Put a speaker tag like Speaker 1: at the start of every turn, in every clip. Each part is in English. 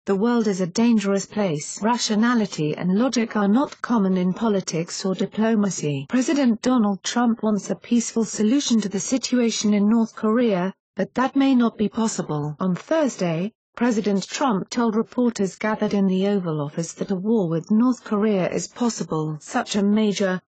Speaker 1: The world is a dangerous place. Rationality and logic are not common in politics or diplomacy. President Donald Trump wants a peaceful solution to the situation in North Korea, but that may not be possible. On Thursday, President Trump told reporters gathered in the Oval Office that a war with North Korea is possible. Such a major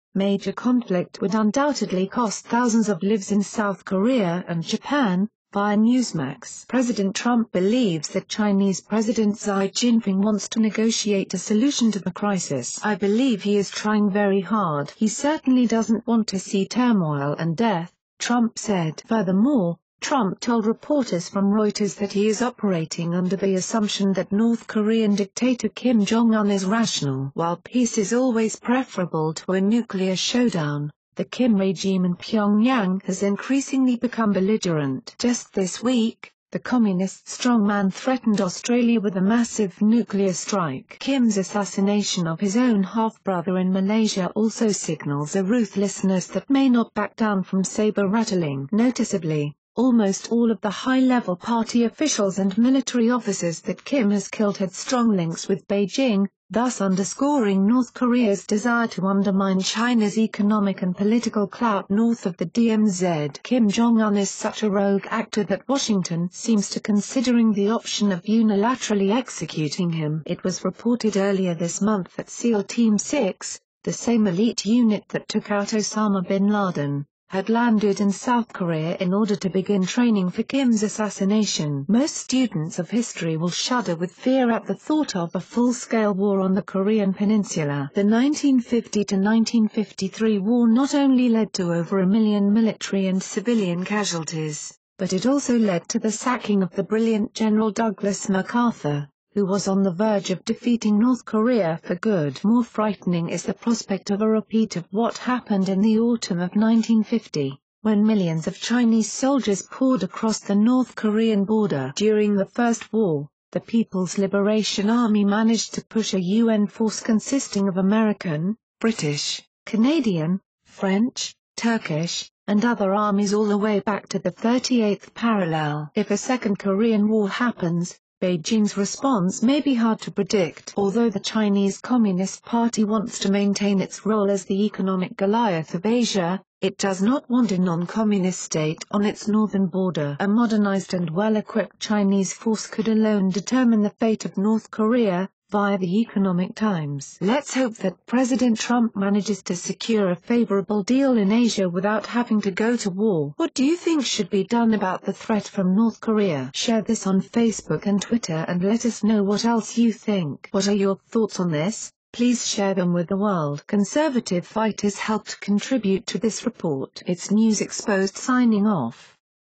Speaker 1: conflict would undoubtedly cost thousands of lives in South Korea and Japan. Via Newsmax, President Trump believes that Chinese President Xi Jinping wants to negotiate a solution to the crisis. I believe he is trying very hard. He certainly doesn't want to see turmoil and death, Trump said. Furthermore, Trump told reporters from Reuters that he is operating under the assumption that North Korean dictator Kim Jong-un is rational. While peace is always preferable to a nuclear showdown, the Kim regime in Pyongyang has increasingly become belligerent. Just this week, the communist strongman threatened Australia with a massive nuclear strike. Kim's assassination of his own half-brother in Malaysia also signals a ruthlessness that may not back down from saber-rattling. Noticeably, almost all of the high-level party officials and military officers that Kim has killed had strong links with Beijing, thus underscoring North Korea's desire to undermine China's economic and political clout north of the DMZ. Kim Jong-un is such a rogue actor that Washington seems to considering the option of unilaterally executing him. It was reported earlier this month that SEAL Team 6, the same elite unit that took out Osama bin Laden, had landed in South Korea in order to begin training for Kim's assassination. Most students of history will shudder with fear at the thought of a full-scale war on the Korean peninsula. The 1950–1953 war not only led to over 1 million military and civilian casualties, but it also led to the sacking of the brilliant General Douglas MacArthur, who was on the verge of defeating North Korea for good. More frightening is the prospect of a repeat of what happened in the autumn of 1950, when millions of Chinese soldiers poured across the North Korean border. During the First War, the People's Liberation Army managed to push a UN force consisting of American, British, Canadian, French, Turkish, and other armies all the way back to the 38th parallel. If a second Korean War happens, Beijing's response may be hard to predict. Although the Chinese Communist Party wants to maintain its role as the economic Goliath of Asia, it does not want a non-communist state on its northern border. A modernized and well-equipped Chinese force could alone determine the fate of North Korea, via the Economic Times. Let's hope that President Trump manages to secure a favorable deal in Asia without having to go to war. What do you think should be done about the threat from North Korea? Share this on Facebook and Twitter and let us know what else you think. What are your thoughts on this? Please share them with the world. Conservative Fighters helped contribute to this report. It's News Exposed signing off.